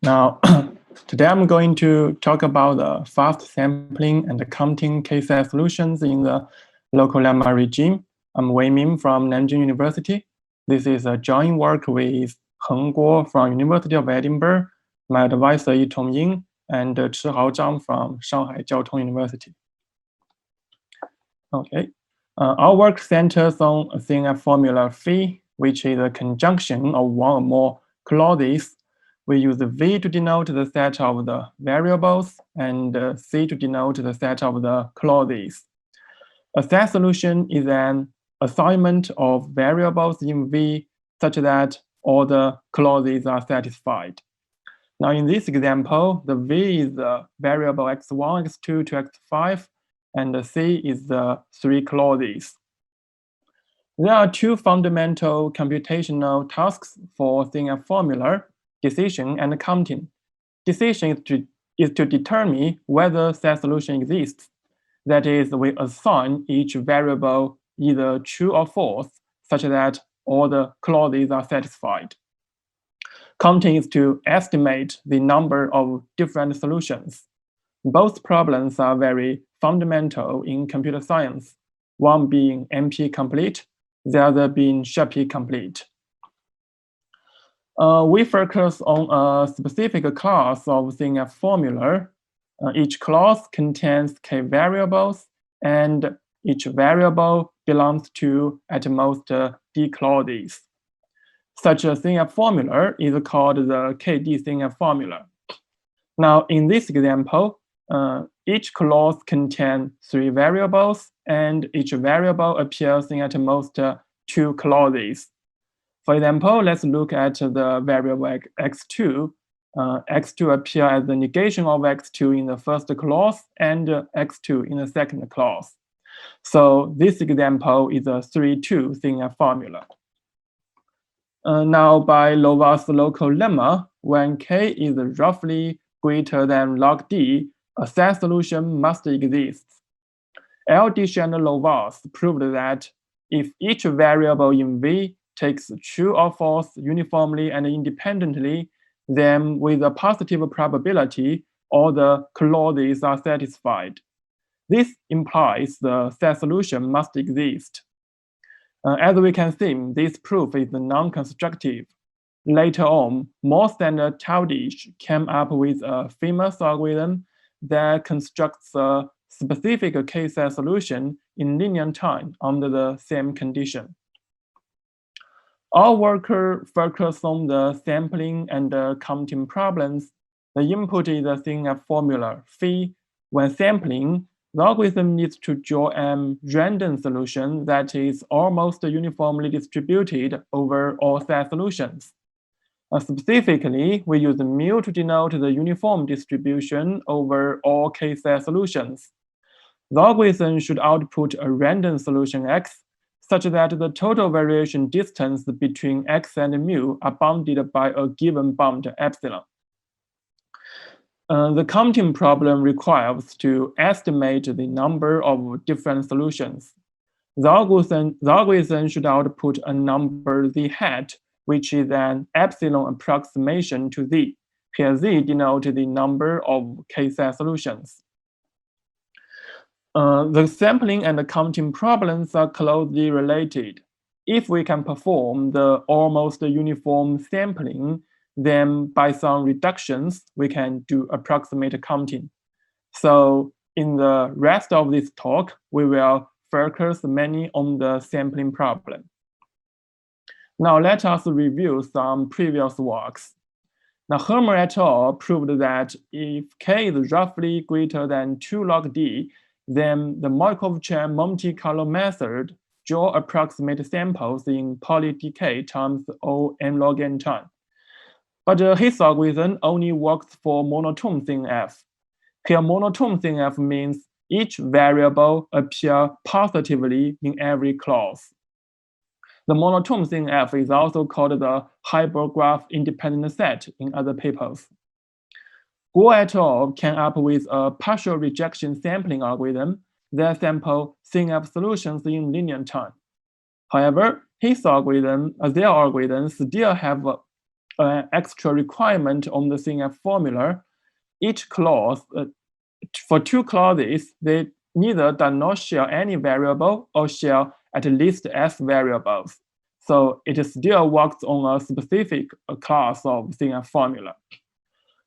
Now, today I'm going to talk about the fast sampling and counting KSAT solutions in the local Lemma regime. I'm Wei Min from Nanjing University. This is a joint work with Heng Guo from University of Edinburgh, my advisor Yitong Ying, and Chihao Zhang from Shanghai Jiao Tong University. Okay, our work centers on a CNF formula phi, which is a conjunction of one or more clauses. We use V to denote the set of the variables and C to denote the set of the clauses. A set solution is an assignment of variables in V such that all the clauses are satisfied. Now in this example, the V is the variable x1, x2 to x5, and the C is the three clauses. There are two fundamental computational tasks for CNF formula: decision and counting. Decision is to determine whether that solution exists. That is, we assign each variable either true or false, such that all the clauses are satisfied. Counting is to estimate the number of different solutions. Both problems are very fundamental in computer science, one being NP complete, the other being SHP complete. We focus on a specific class of CNF formula. Each class contains k variables, and each variable belongs to at most d clauses. Such a CNF formula is called the KD CNF formula. Now, in this example, each clause contains three variables, and each variable appears in at most two clauses. For example, let's look at the variable x2. X2 appears as the negation of x2 in the first clause and x2 in the second clause. So this example is a 3-2 CNF formula. Now, by Lová's local lemma, when k is roughly greater than log d, a set solution must exist. Eldishh and Lová's proved that if each variable in V takes true or false uniformly and independently, then with a positive probability, all the clauses are satisfied. This implies the set solution must exist. As we can see, this proof is non-constructive. Later on, Morse and Eldishh came up with a famous algorithm that constructs a specific KSAT solution in linear time under the same condition. Our work focuses on the sampling and counting problems. The input is a CNF formula phi. When sampling, the algorithm needs to draw a random solution that is almost uniformly distributed over all set solutions. Specifically, we use mu to denote the uniform distribution over all KSAT solutions. The algorithm should output a random solution x, such that the total variation distance between x and mu are bounded by a given bound epsilon. The counting problem requires to estimate the number of different solutions. The algorithm should output a number z hat, which is an epsilon approximation to z. Here z denotes the number of KSAT solutions. The sampling and the counting problems are closely related. If we can perform the almost uniform sampling, then by some reductions, we can do approximate counting. So in the rest of this talk, we will focus mainly on the sampling problem. Now let us review some previous works. Now Hermer et al. Proved that if k is roughly greater than 2 log d, then the Markov chain Monte Carlo method draw approximate samples in polydk times O n log n time. But his algorithm only works for monotone CNF. Here, monotone CNF means each variable appears positively in every clause. The monotone CNF is also called the Hilbert graph independent set in other papers. Guo et al. Came up with a partial rejection sampling algorithm that sample CNF solutions in linear time. However, their algorithms still have an extra requirement on the CNF formula. Each clause, for two clauses, they neither do not share any variable or share at least S variables. So it still works on a specific class of CNF formula.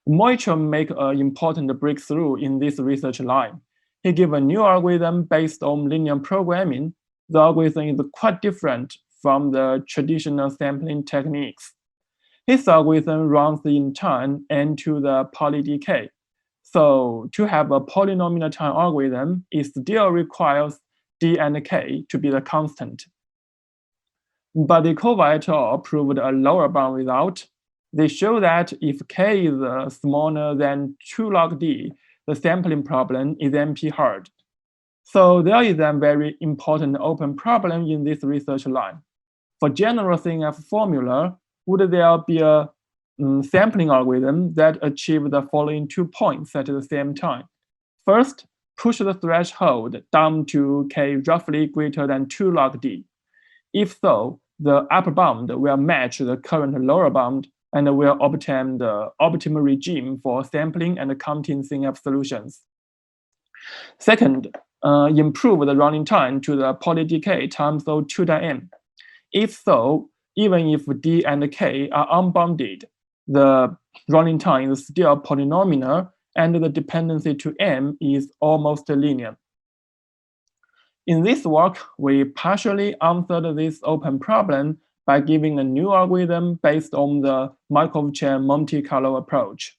Moichel made an important breakthrough in this research line. He gave a new algorithm based on linear programming. The algorithm is quite different from the traditional sampling techniques. His algorithm runs in time n to the poly decay. So to have a polynomial time algorithm, it still requires d and k to be the constant. But Badikova et al. Proved a lower bound result. They show that if k is smaller than 2 log d, the sampling problem is NP hard. So there is a very important open problem in this research line. For general CNF formula, would there be a sampling algorithm that achieve the following 2 points at the same time? First, push the threshold down to k roughly greater than 2 log d. If so, the upper bound will match the current lower bound and will obtain the optimal regime for sampling and counting CNF solutions. Second, improve the running time to the poly decay times O2 m. If so, even if d and k are unbounded, the running time is still polynomial and the dependency to m is almost linear. In this work, we partially answered this open problem by giving a new algorithm based on the Markov chain Monte Carlo approach.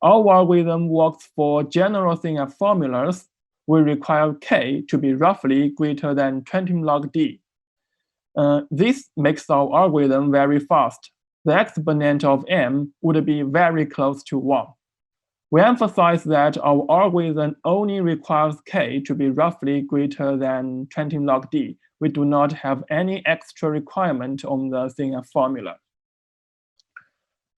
Our algorithm works for general CNF formulas. We require k to be roughly greater than 20 log d. This makes our algorithm very fast. The exponent of m would be very close to 1. We emphasize that our algorithm only requires k to be roughly greater than 20 log d. We do not have any extra requirement on the CNF formula.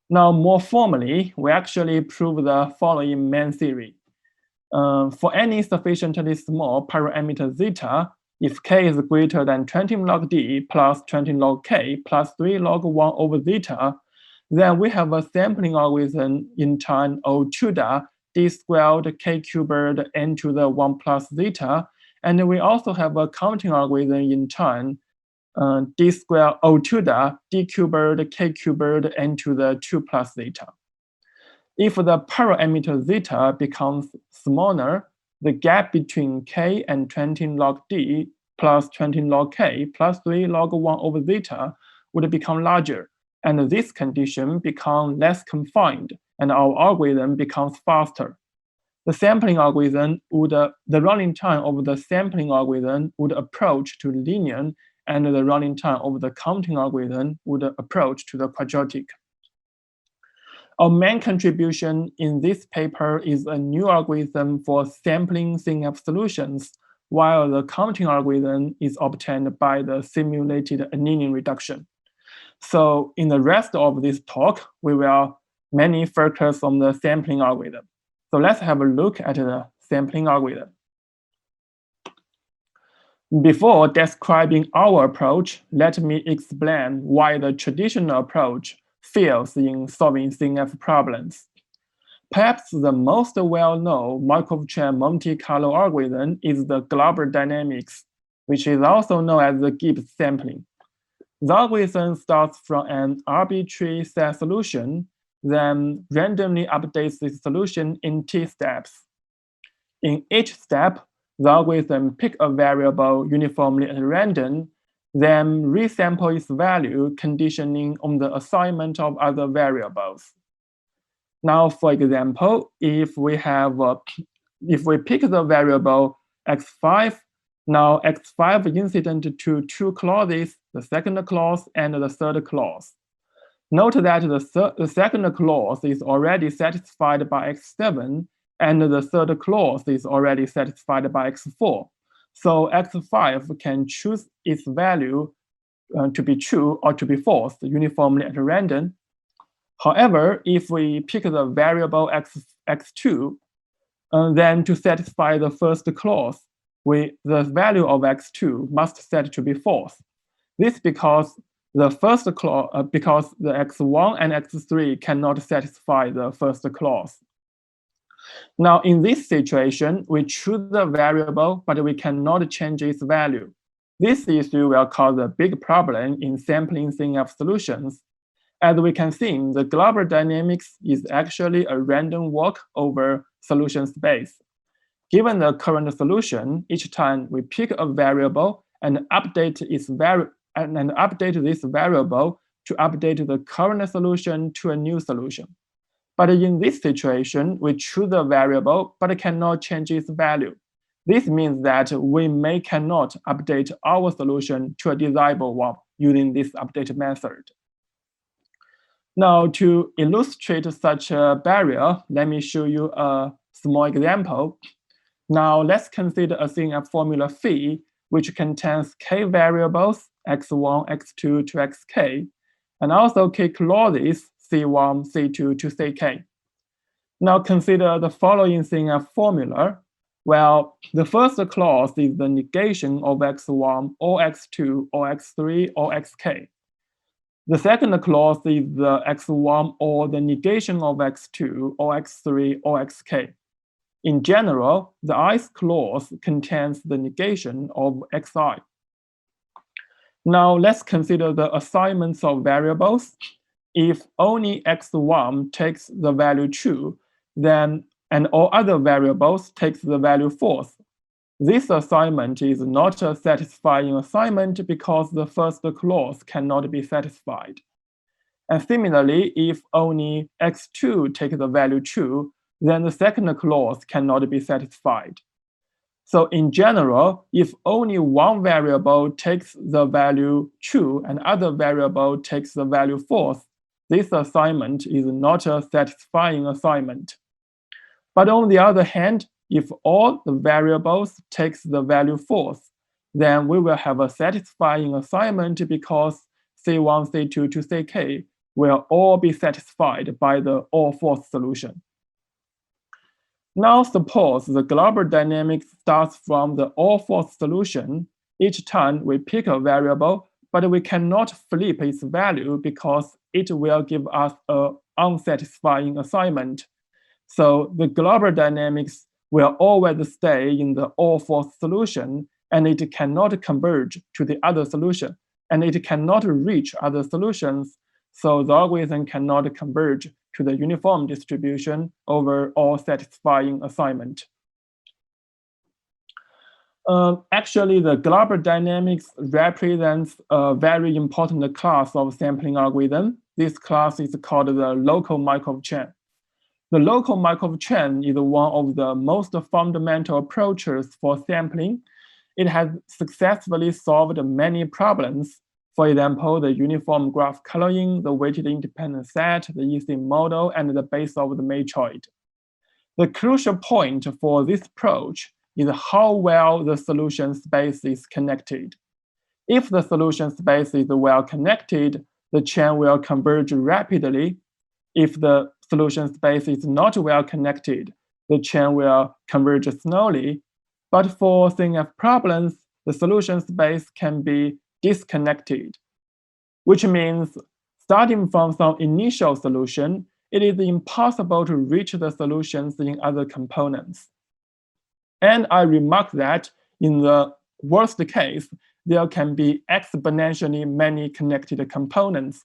Now, more formally, we actually prove the following main theory. For any sufficiently small parameter zeta, if k is greater than 20 log d plus 20 log k plus 3 log 1 over zeta, then we have a sampling algorithm in time O2 d squared k cubed n to the 1 plus zeta, and we also have a counting algorithm in time d squared O2 d cubed k cubed n to the 2 plus zeta. If the parameter zeta becomes smaller, the gap between k and 20 log d plus 20 log k plus 3 log 1 over zeta would become larger, and this condition becomes less confined, and our algorithm becomes faster. The sampling algorithm the running time of the sampling algorithm would approach to linear, and the running time of the counting algorithm would approach to the quadratic. Our main contribution in this paper is a new algorithm for sampling CNF solutions, while the counting algorithm is obtained by the simulated annealing reduction. So in the rest of this talk, we will mainly focus on the sampling algorithm. So let's have a look at the sampling algorithm. Before describing our approach, let me explain why the traditional approach fails in solving CNF problems. Perhaps the most well-known Markov chain Monte Carlo algorithm is the global dynamics, which is also known as the Gibbs sampling. The algorithm starts from an arbitrary set solution, then randomly updates the solution in t steps. In each step, the algorithm picks a variable uniformly at random, then resample its value conditioning on the assignment of other variables. Now, for example, if we pick the variable x5, now x5 incident to 2 clauses, the second clause and the third clause. Note that the second clause is already satisfied by x7, and the third clause is already satisfied by x4. So x5 can choose its value to be true or to be false uniformly at random. However, if we pick the variable x2, then to satisfy the first clause, the value of x2 must set to be false. This because the first clause because the x1 and x3 cannot satisfy the first clause. Now, in this situation, we choose the variable, but we cannot change its value. This issue will cause a big problem in sampling CNF solutions. As we can see, the global dynamics is actually a random walk over solution space. Given the current solution, each time we pick a variable and update this variable to update the current solution to a new solution. But in this situation, we choose a variable but cannot change its value. This means that we cannot update our solution to a desirable one using this update method. Now, to illustrate such a barrier, let me show you a small example. Now, let's consider a CNF formula phi, which contains k variables, x1, x2 to xk, and also k clauses, c1, c2 to ck. Now, consider the following CNF formula. Well, the first clause is the negation of x1 or x2 or x3 or xk. The second clause is the x1 or the negation of x2 or x3 or xk. In general, the ith clause contains the negation of xi. Now, let's consider the assignments of variables. If only x1 takes the value true, then and all other variables takes the value false. This assignment is not a satisfying assignment because the first clause cannot be satisfied. And similarly, if only x2 takes the value true, then the second clause cannot be satisfied. So in general, if only one variable takes the value true and other variable takes the value false, this assignment is not a satisfying assignment. But on the other hand, if all the variables takes the value false, then we will have a satisfying assignment because C1, C2 to CK will all be satisfied by the all false solution. Now suppose the global dynamics starts from the all false solution. Each time we pick a variable, but we cannot flip its value because it will give us an unsatisfying assignment. So the global dynamics will always stay in the all false solution, and it cannot converge to the other solution, and it cannot reach other solutions. So the algorithm cannot converge to the uniform distribution over all satisfying assignment. Actually, the global dynamics represents a very important class of sampling algorithm. This class is called the local Markov chain. The local Markov chain is one of the most fundamental approaches for sampling. It has successfully solved many problems. For example, the uniform graph coloring, the weighted independent set, the EC model, and the base of the matroid. The crucial point for this approach is how well the solution space is connected. If the solution space is well connected, the chain will converge rapidly. If the solution space is not well connected, the chain will converge slowly. But for CNF problems, the solution space can be disconnected, which means starting from some initial solution, it is impossible to reach the solutions in other components. And I remark that in the worst case, there can be exponentially many connected components.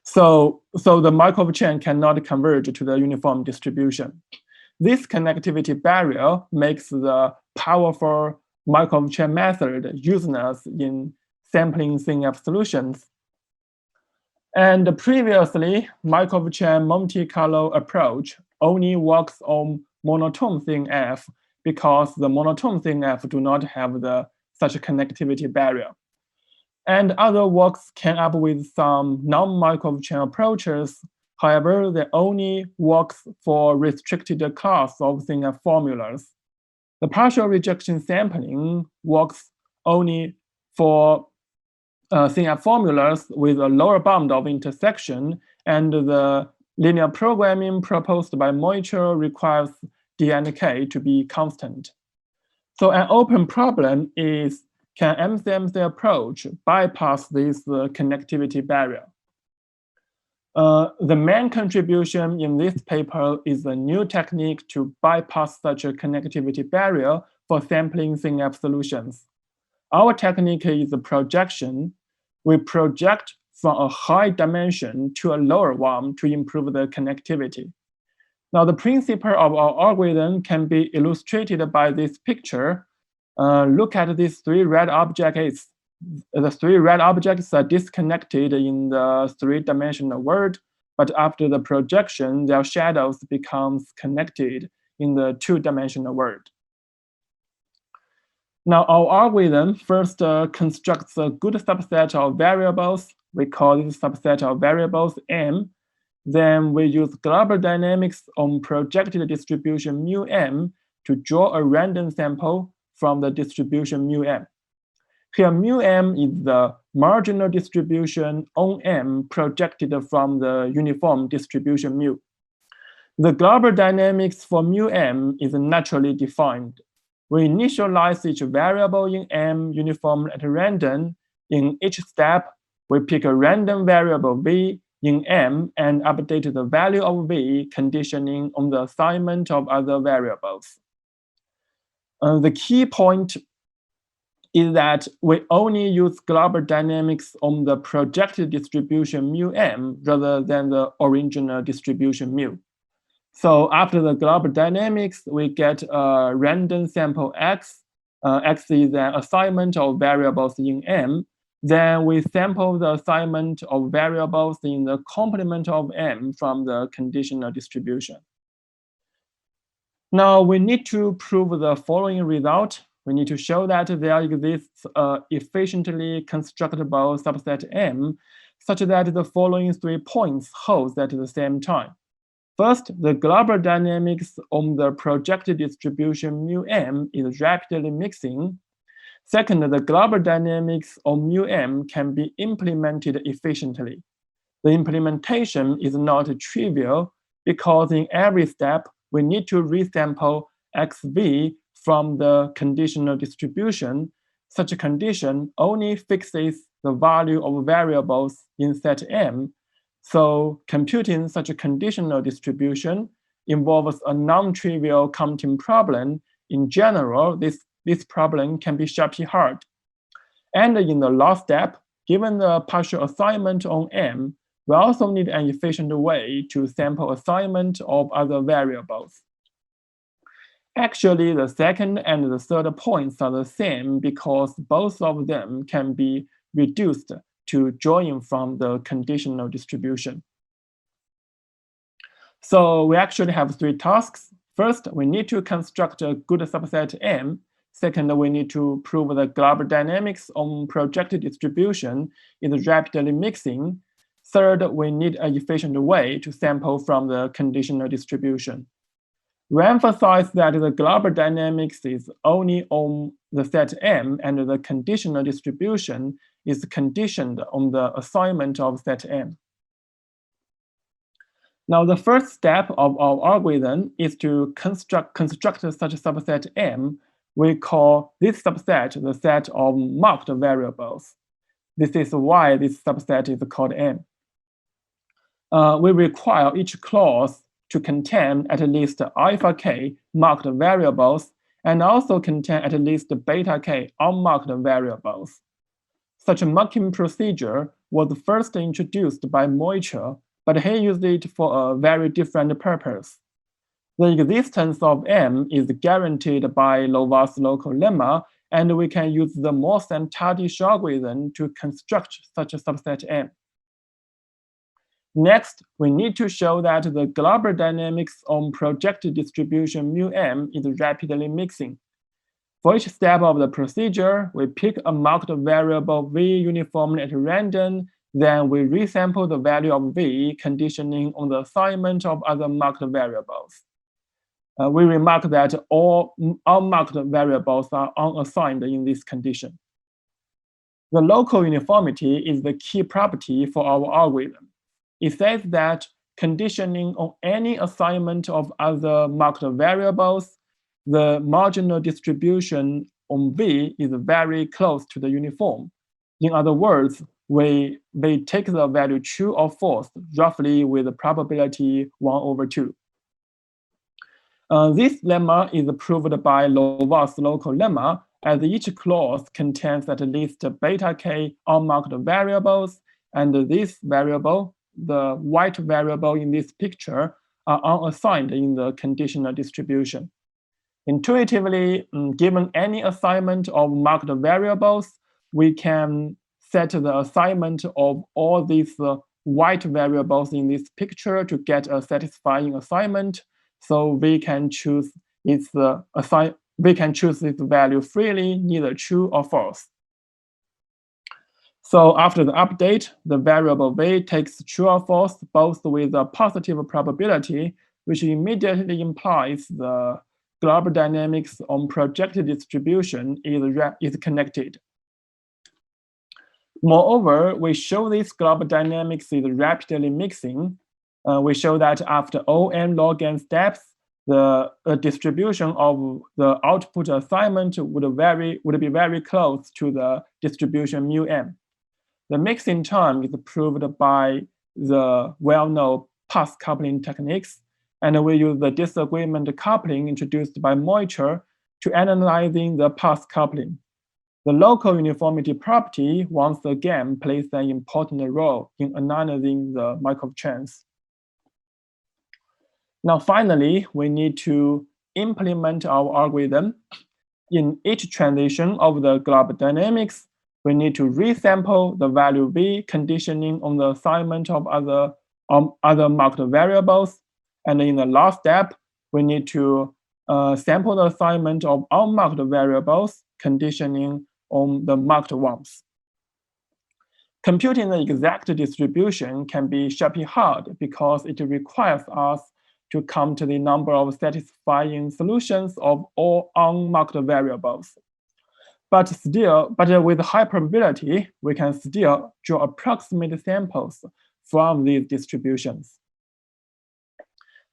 So the Markov chain cannot converge to the uniform distribution. This connectivity barrier makes the powerful Markov chain method useless in sampling CNF solutions. And previously, Markov chain Monte Carlo approach only works on monotone CNF because the monotone CNF do not have such a connectivity barrier. And other works came up with some non-Markov chain approaches. However, they only works for restricted class of CNF formulas. The partial rejection sampling works only for CNF formulas with a lower bound of intersection, and the linear programming proposed by Moichel requires D and K to be constant. So an open problem is can MCMC approach bypass this connectivity barrier? The main contribution in this paper is a new technique to bypass such a connectivity barrier for sampling synapse solutions. Our technique is a projection. We project from a high dimension to a lower one to improve the connectivity. Now, the principle of our algorithm can be illustrated by this picture. Look at these three red objects. The three red objects are disconnected in the three-dimensional world, but after the projection, their shadows becomes connected in the two-dimensional world. Now, our algorithm first constructs a good subset of variables. We call this subset of variables M. Then we use global dynamics on projected distribution mu M to draw a random sample from the distribution mu M. Here, mu M is the marginal distribution on M projected from the uniform distribution mu. The global dynamics for mu M is naturally defined. We initialize each variable in M uniformly at random. In each step, we pick a random variable V in M and update the value of V conditioning on the assignment of other variables. The key point is that we only use global dynamics on the projected distribution mu M rather than the original distribution mu. So after the global dynamics, we get a random sample X. X is an assignment of variables in M. Then we sample the assignment of variables in the complement of M from the conditional distribution. Now we need to prove the following result. We need to show that there exists an efficiently constructible subset M such that the following 3 points hold at the same time. First, the global dynamics on the projected distribution mu M is rapidly mixing. Second, the global dynamics on mu M can be implemented efficiently. The implementation is not trivial because in every step, we need to resample XV from the conditional distribution. Such a condition only fixes the value of variables in set M. So computing such a conditional distribution involves a non-trivial counting problem. In general, this problem can be sharply hard. And in the last step, given the partial assignment on M, we also need an efficient way to sample assignment of other variables. Actually, the second and the third points are the same because both of them can be reduced to drawing from the conditional distribution. So we actually have 3 tasks. First, we need to construct a good subset M. Second, we need to prove the global dynamics on projected distribution is rapidly mixing. Third, we need an efficient way to sample from the conditional distribution. We emphasize that the global dynamics is only on the set M and the conditional distribution is conditioned on the assignment of set M. Now, the first step of our algorithm is to construct such a subset M. We call this subset the set of marked variables. This is why this subset is called M. We require each clause to contain at least alpha k marked variables and also contain at least beta k unmarked variables. Such a marking procedure was first introduced by Moicher, but he used it for a very different purpose. The existence of M is guaranteed by Lovász local lemma, and we can use the Morse and Tardish algorithm to construct such a subset M. Next, we need to show that the global dynamics on projected distribution mu M is rapidly mixing. For each step of the procedure, we pick a marked variable V uniformly at random, then we resample the value of V conditioning on the assignment of other marked variables. We remark that all unmarked variables are unassigned in this condition. The local uniformity is the key property for our algorithm. It says that conditioning on any assignment of other marked variables, the marginal distribution on V is very close to the uniform. In other words, we take the value true or false roughly with the probability 1/2. This lemma is proved by Lovász local lemma, as each clause contains at least beta k unmarked variables, and this variable, the white variable in this picture, are unassigned in the conditional distribution. Intuitively, given any assignment of marked variables, we can set the assignment of all these white variables in this picture to get a satisfying assignment. So we can choose its value freely, neither true or false. So after the update, the variable V takes true or false both with a positive probability, which immediately implies the global dynamics on projected distribution is connected. Moreover, we show this global dynamics is rapidly mixing. We show that after O(n) log n steps, the distribution of the output assignment would be very close to the distribution mu(m). The mixing term is proved by the well-known path coupling techniques, and we use the disagreement coupling introduced by Moicher to analyzing the path coupling. The local uniformity property once again plays an important role in analyzing the Markov chains. Now, finally, we need to implement our algorithm. In each transition of the global dynamics, we need to resample the value V conditioning on the assignment of other marked variables. And in the last step, we need to sample the assignment of unmarked variables conditioning on the marked ones. Computing the exact distribution can be sharply hard because it requires us to count the number of satisfying solutions of all unmarked variables. But with high probability, we can still draw approximate samples from these distributions.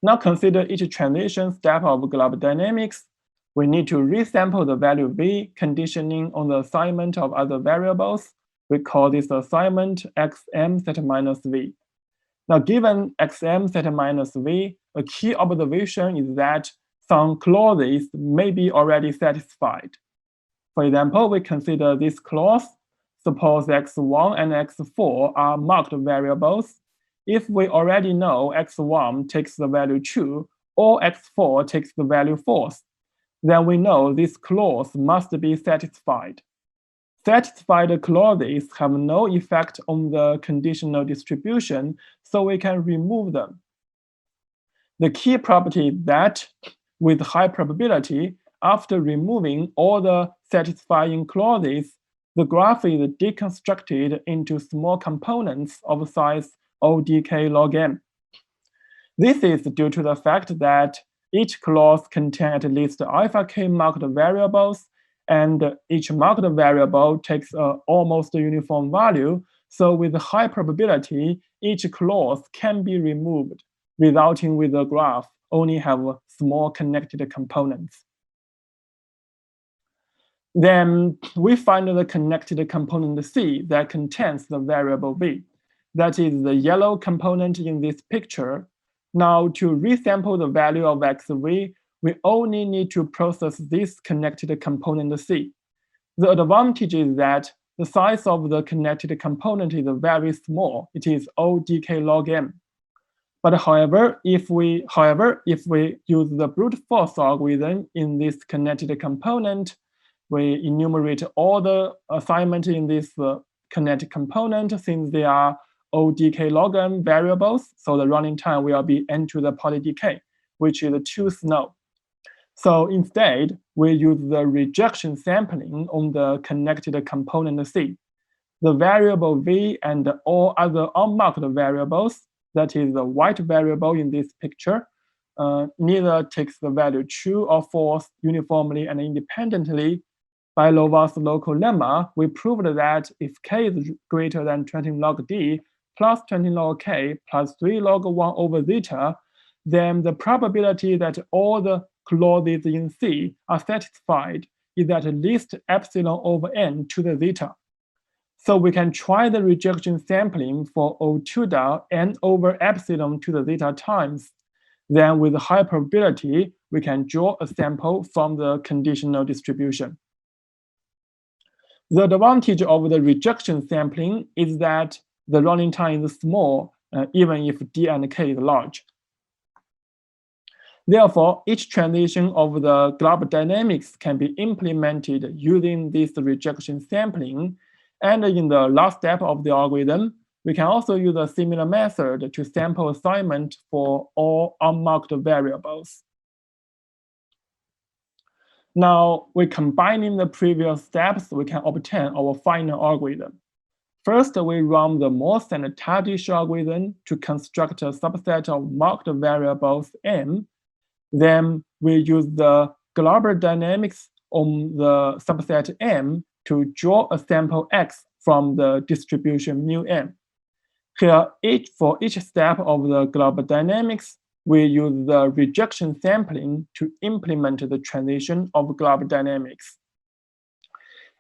Now consider each transition step of global dynamics. We need to resample the value V conditioning on the assignment of other variables. We call this assignment xm set minus V. Now, given xm set minus V, a key observation is that some clauses may be already satisfied. For example, we consider this clause. Suppose x1 and x4 are marked variables. If we already know x1 takes the value true or x4 takes the value false, then we know this clause must be satisfied. Satisfied clauses have no effect on the conditional distribution, so we can remove them. The key property is that, with high probability, after removing all the satisfying clauses, the graph is deconstructed into small components of size ODK log m. This is due to the fact that each clause contains at least alpha k marked variables, and each marked variable takes an almost uniform value. So with high probability, each clause can be removed, resulting with the graph only have small connected components. Then we find the connected component C that contains the variable V. That is the yellow component in this picture. Now, to resample the value of xv, we only need to process this connected component C. The advantage is that the size of the connected component is very small. It is ODK log m. But however, if we use the brute force algorithm in this connected component, we enumerate all the assignment in this connected component since they are ODK log m variables, so the running time will be n to the poly dk, which is too slow. So instead, we use the rejection sampling on the connected component C. The variable V and all other unmarked variables, that is the white variable in this picture, neither takes the value true or false uniformly and independently. By Lovász local lemma, we proved that if k is greater than 20 log d plus 20 log k plus 3 log 1 over zeta, then the probability that all the clauses in C are satisfied is at least epsilon over n to the zeta. So we can try the rejection sampling for O2 n over epsilon to the zeta times. Then with high probability, we can draw a sample from the conditional distribution. The advantage of the rejection sampling is that the running time is small, even if d and k is large. Therefore, each transition of the global dynamics can be implemented using this rejection sampling. And in the last step of the algorithm, we can also use a similar method to sample assignment for all unmarked variables. Now, we're combining the previous steps, we can obtain our final algorithm. First, we run the more standard-ish algorithm to construct a subset of marked variables m. Then we use the global dynamics on the subset m to draw a sample x from the distribution mu m. Here, for each step of the global dynamics, we use the rejection sampling to implement the transition of global dynamics.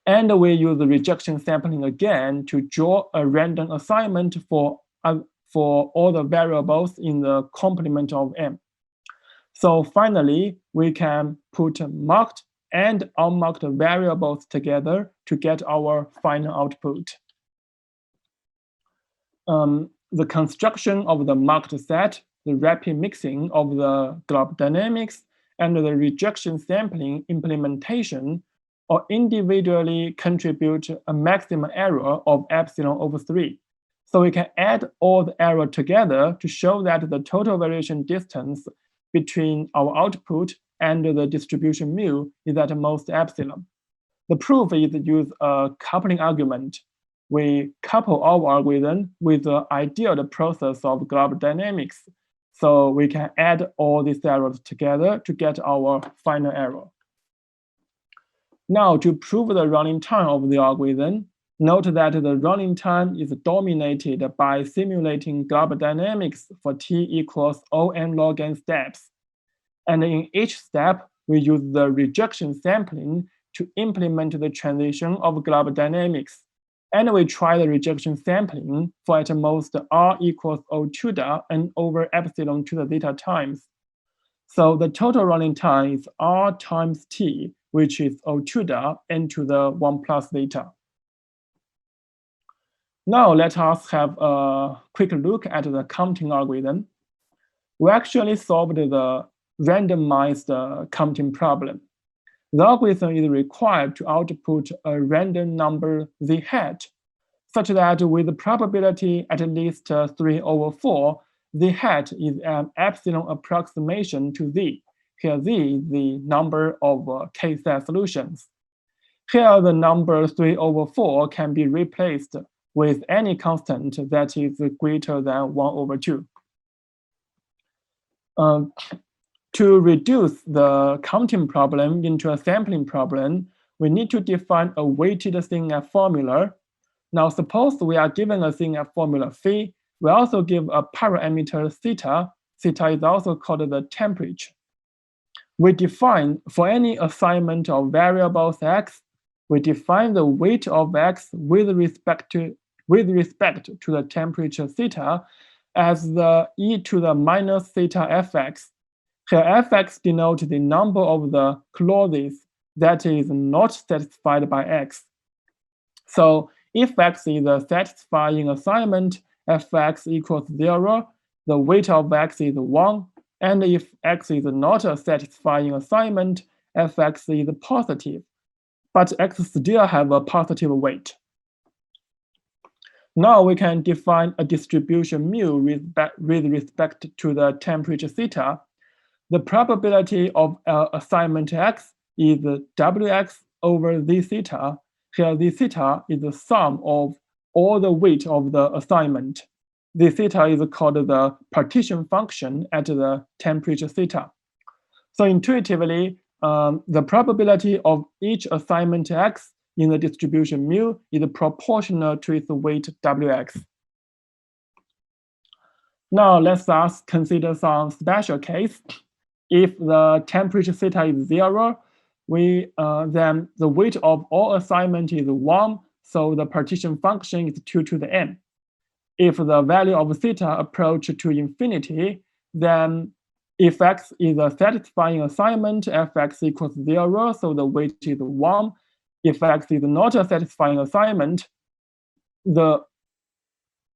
And we use the rejection sampling again to draw a random assignment for all the variables in the complement of m. So finally, we can put marked and unmarked variables together to get our final output. The construction of the marked set, the rapid mixing of the global dynamics, and the rejection sampling implementation or individually contribute a maximum error of epsilon over 3. So we can add all the error together to show that the total variation distance between our output and the distribution mu is at most epsilon. The proof is use a coupling argument. We couple our algorithm with the ideal process of global dynamics, so we can add all these errors together to get our final error. Now, to prove the running time of the algorithm, note that the running time is dominated by simulating global dynamics for t equals O(n) log n steps. And in each step, we use the rejection sampling to implement the transition of global dynamics. And we try the rejection sampling for at most r equals O2 n over epsilon to the zeta times. So the total running time is r times t, which is O2 n to the 1 plus zeta. Now let us have a quick look at the counting algorithm. We actually solved the randomized counting problem. The algorithm is required to output a random number z hat, such that with the probability at least 3 over 4, z hat is an epsilon approximation to z. Here z is the number of k-set solutions. Here the number 3 over 4 can be replaced with any constant that is greater than 1 over 2. To reduce the counting problem into a sampling problem, we need to define a weighted CNF formula. Now, suppose we are given a CNF formula phi. We also give a parameter theta. Theta is also called the temperature. We define, for any assignment of variables x, we define the weight of x with respect to the temperature theta as the e to the minus theta fx. Here fx denotes the number of the clauses that is not satisfied by x. So if x is a satisfying assignment, fx equals 0, the weight of x is 1, and if x is not a satisfying assignment, fx is positive, but x still have a positive weight. Now we can define a distribution mu with respect to the temperature theta. The probability of assignment x is wx over z theta. Here z theta is the sum of all the weight of the assignment. Z theta is called the partition function at the temperature theta. So intuitively, the probability of each assignment x in the distribution mu is proportional to its weight wx. Now let's consider some special case. If the temperature theta is 0, then the weight of all assignment is 1, so the partition function is 2 to the n. If the value of theta approach to infinity, then if x is a satisfying assignment, fx equals 0, so the weight is 1. If x is not a satisfying assignment, the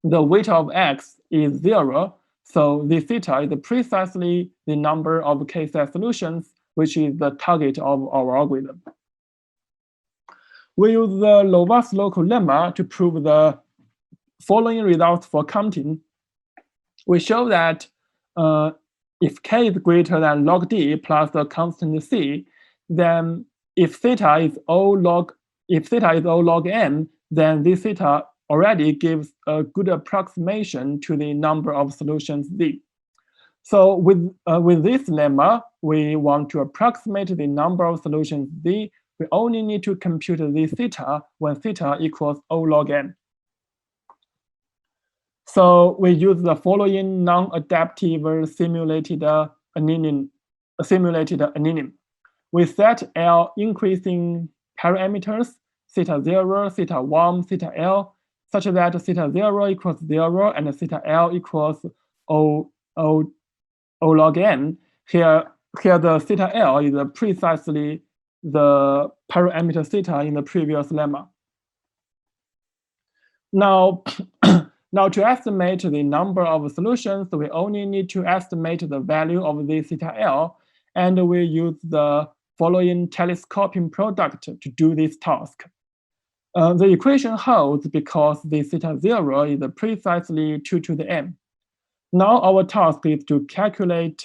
weight of x is 0, so the theta is precisely the number of k-set solutions, which is the target of our algorithm. We use the Lovász local lemma to prove the following results for counting. We show that if k is greater than log d plus the constant c, then if theta is O log n, then this theta already gives a good approximation to the number of solutions z. So with this lemma, we want to approximate the number of solutions z. We only need to compute this theta when theta equals O log n. So we use the following non-adaptive simulated annealing. We set L increasing parameters, theta 0, theta 1, theta L, such that theta 0 equals 0 and theta L equals O log n. Here the theta L is precisely the parameter theta in the previous lemma. Now to estimate the number of solutions, we only need to estimate the value of the theta L, and we use the following telescoping product to do this task. The equation holds because the theta 0 is precisely 2 to the n. Now our task is to calculate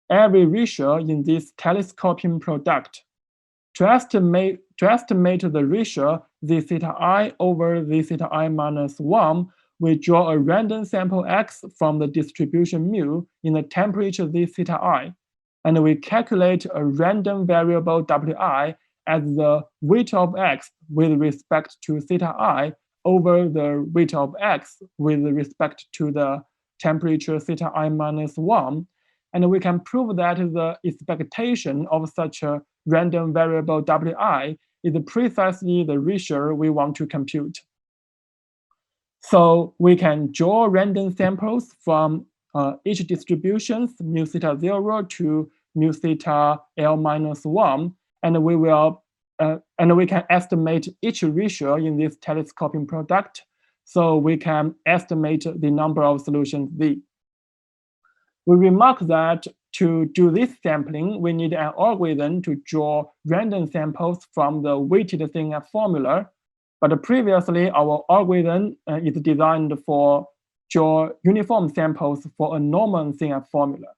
every ratio in this telescoping product. To estimate the ratio z theta I over z theta I minus 1, we draw a random sample x from the distribution mu in the temperature z theta I, and we calculate a random variable wi as the weight of x with respect to theta I over the weight of x with respect to the temperature theta I minus 1, and we can prove that the expectation of such a random variable wi is precisely the ratio we want to compute. So we can draw random samples from each distributions mu theta 0 to mu theta L minus 1, and we can estimate each ratio in this telescoping product, so we can estimate the number of solutions z. We remark that to do this sampling, we need an algorithm to draw random samples from the weighted CNF formula, but previously our algorithm is designed for draw uniform samples for a normal CNF formula.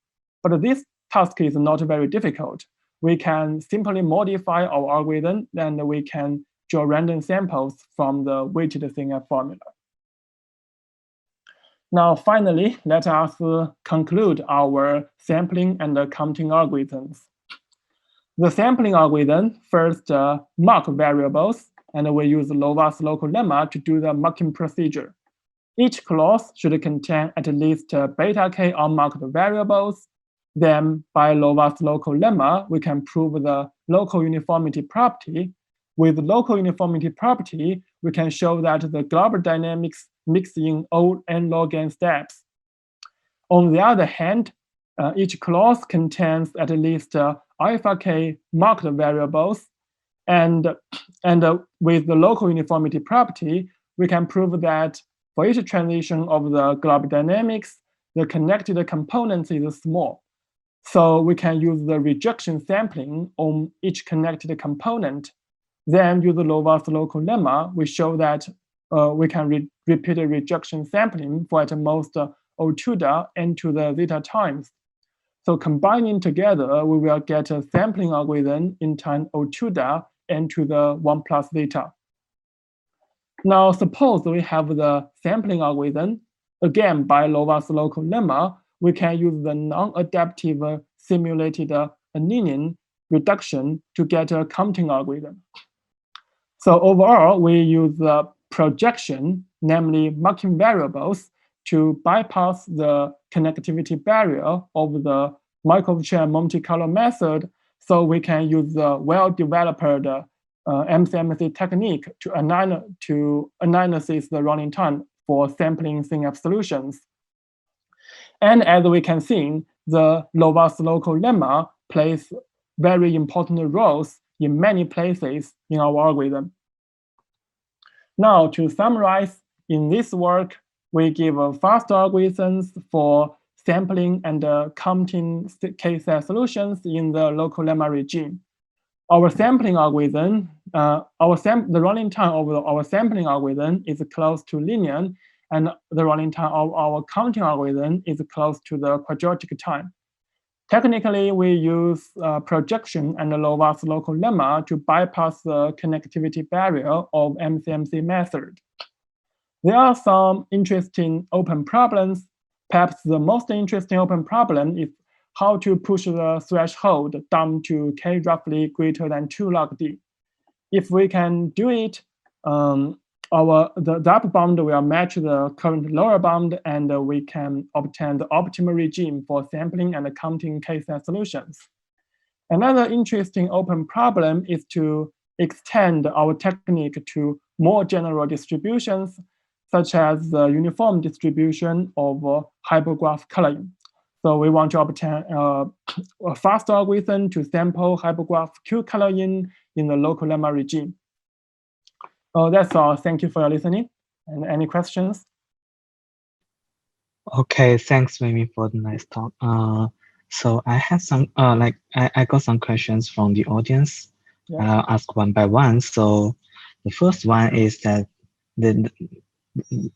But this task is not very difficult. We can simply modify our algorithm, and we can draw random samples from the weighted CNF formula. Now, finally, let us conclude our sampling and counting algorithms. The sampling algorithm first mark variables, and we use Lovász local lemma to do the marking procedure. Each clause should contain at least beta k unmarked variables. Then, by Lovász local lemma, we can prove the local uniformity property. With local uniformity property, we can show that the global dynamics mix in O n log n steps. On the other hand, each clause contains at least alpha k marked variables, and with the local uniformity property, we can prove that for each transition of the global dynamics, the connected components is small. So we can use the rejection sampling on each connected component. Then use the Lovász local lemma, we show that we can repeat a rejection sampling for at most O2 n to the zeta times. So combining together, we will get a sampling algorithm in time O2 n to the 1 plus zeta. Now suppose we have the sampling algorithm. Again, by Lovász local lemma, we can use the non-adaptive simulated annealing reduction to get a counting algorithm. So overall, we use the projection, namely marking variables, to bypass the connectivity barrier of the Markov chain Monte Carlo method, So we can use the well-developed MCMC technique to analyze the running time for sampling CNF solutions. And as we can see, the low-vast local lemma plays very important roles in many places in our algorithm. Now, to summarize, in this work, we give fast algorithms for sampling and counting k-set solutions in the local lemma regime. Our sampling algorithm, the running time of our sampling algorithm is close to linear, and the running time of our counting algorithm is close to the quadratic time. Technically, we use projection and the low-vast local lemma to bypass the connectivity barrier of MCMC method. There are some interesting open problems. Perhaps the most interesting open problem is how to push the threshold down to k roughly greater than 2 log d. If we can do it, the upper bound will match the current lower bound, and we can obtain the optimal regime for sampling and counting k-set solutions. Another interesting open problem is to extend our technique to more general distributions, such as the uniform distribution of hypergraph coloring. So we want to obtain a fast algorithm to sample hypergraph Q coloring in the local lemma regime. That's all. Thank you for your listening. And any questions? Okay, thanks, Mimi, for the nice talk. So I have some, I got some questions from the audience. Yeah. I'll ask one by one. So the first one is that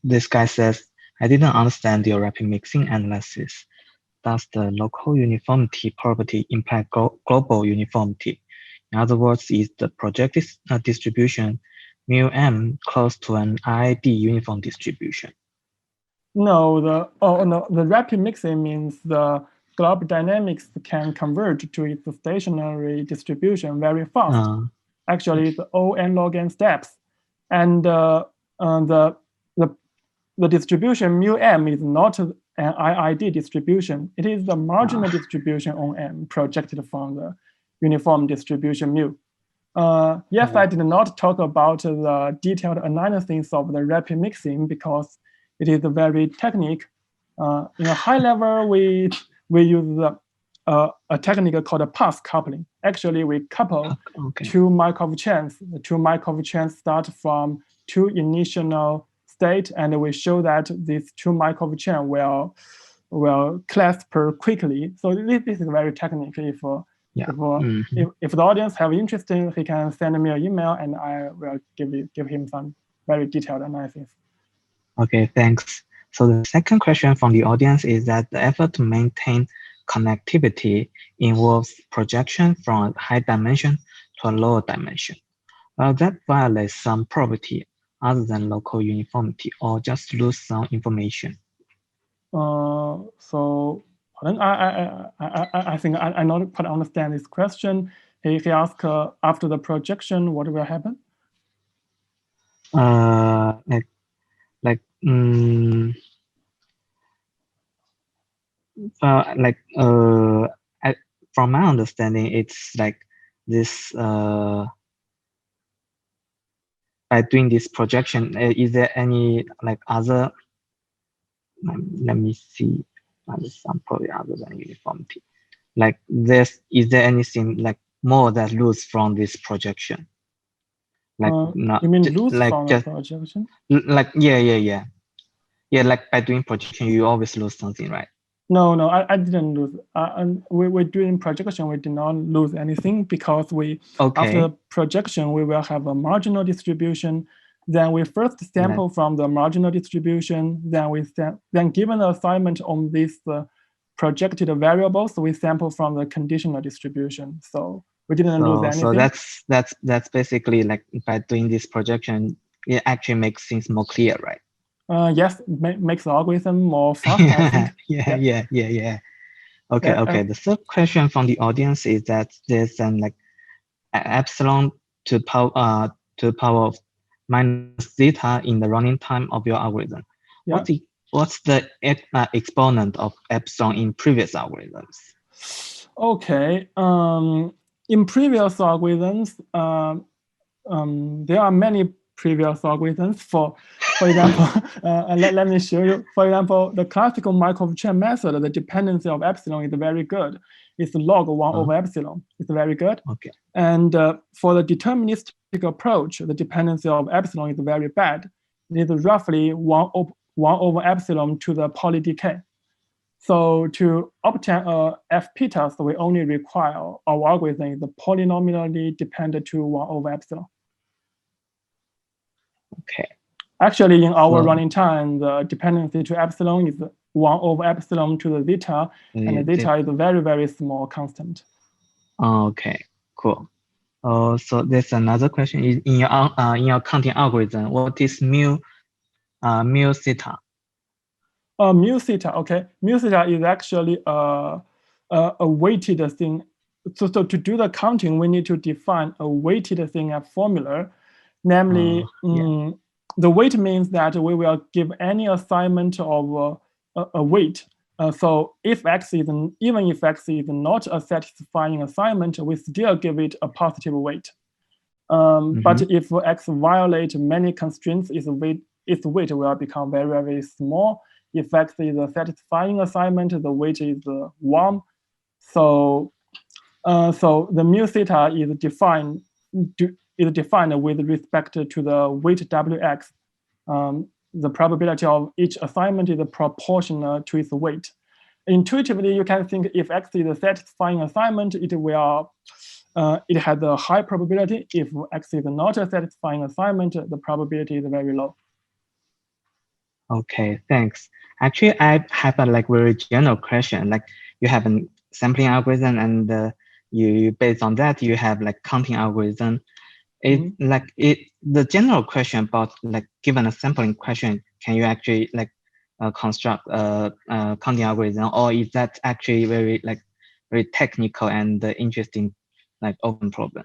this guy says, I didn't understand your rapid mixing analysis. Does the local uniformity property imply global uniformity? In other words, is the projected distribution mu m close to an IID uniform distribution? No, the rapid mixing means the global dynamics can converge to its stationary distribution very fast. Actually, it's O n log n steps, and the distribution mu m is not an IID distribution. It is the marginal distribution on M projected from the uniform distribution mu. Yes, I did not talk about the detailed analysis of the rapid mixing because it is a very technique. In a high level, we use a technique called a path coupling. Actually, we couple two Markov chains. The two Markov chains start from two initial state, and we show that these two Markov chains will clasp quickly. So this is very technical. If the audience have interest, he can send me an email, and I will give him some very detailed analysis. Okay, thanks. So the second question from the audience is that the effort to maintain connectivity involves projection from a high dimension to a lower dimension. That violates some property other than local uniformity, or just lose some information. So I think I not quite understand this question. He asked after the projection, what will happen? From my understanding, it's like this. By doing this projection, is there any other? Let me see. Some probably other than uniformity. Is there anything more that lose from this projection? You mean lose from the projection? Yeah. Like by doing projection, you always lose something, right? No, I didn't lose. We're doing projection. We did not lose anything because after projection, we will have a marginal distribution. Then we first sample from the marginal distribution. Then given the assignment on these projected variables, we sample from the conditional distribution. So we didn't lose anything. So that's basically like by doing this projection, it actually makes things more clear, right? Yes, makes the algorithm more fast. I think. Yeah. Okay. The third question from the audience is that there's an epsilon to the power of minus zeta in the running time of your algorithm. Yeah. What's the exponent of epsilon in previous algorithms? Okay. in previous algorithms, there are many previous algorithms. For example, let me show you. For example, the classical Markov chain method, the dependency of epsilon is very good. It's log 1 over epsilon. It's very good. Okay. And for the deterministic approach, the dependency of epsilon is very bad. It is roughly 1 over epsilon to the poly decay. So to obtain a f-p-test, we only require our algorithm is polynomially dependent to 1 over epsilon. Okay. Actually, in our running time, the dependency to epsilon is 1 over epsilon to the zeta, and the zeta is a very, very small constant. Okay, cool. So there's another question. In your counting algorithm, what is mu theta? Mu theta, okay. Mu theta is actually a weighted thing. So to do the counting, we need to define a weighted thing as formula. Namely, the weight means that we will give any assignment of a weight. So if even if x is not a satisfying assignment, we still give it a positive weight. But if x violates many constraints, its weight will become very, very small. If x is a satisfying assignment, the weight is 1. So the mu theta is defined with respect to the weight wx. The probability of each assignment is proportional to its weight. Intuitively, you can think if x is a satisfying assignment, it has a high probability. If x is not a satisfying assignment, the probability is very low. Okay, thanks. Actually, I have a very general question. Like you have a sampling algorithm, and you based on that you have counting algorithm. The general question about given a sampling question, can you actually construct a counting algorithm, or is that actually very technical and interesting open problem?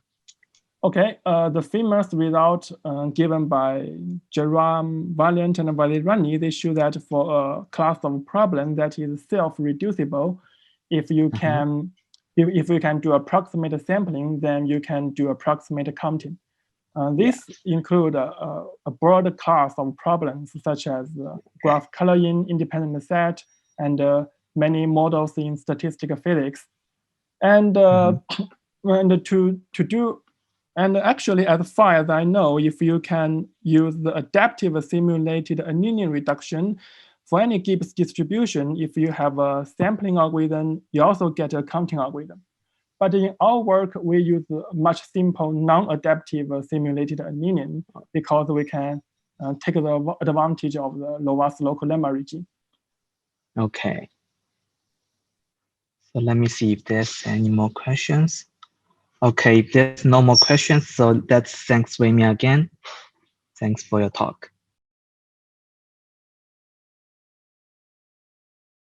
Okay, the famous result given by Jerome, Valiant, and Valirani, they show that for a class of problem that is self-reducible, if you can do approximate sampling, then you can do approximate counting. This include a broad class of problems such as graph coloring, independent set, and many models in statistical physics. And and actually, as far as I know, if you can use the adaptive simulated annealing reduction for any Gibbs distribution, if you have a sampling algorithm, you also get a counting algorithm. But in our work, we use much simple non-adaptive simulated annealing because we can take the advantage of the lowest local lemma regime. Okay. So let me see if there's any more questions. Okay, if there's no more questions, so thanks, Wei-Mi, again. Thanks for your talk.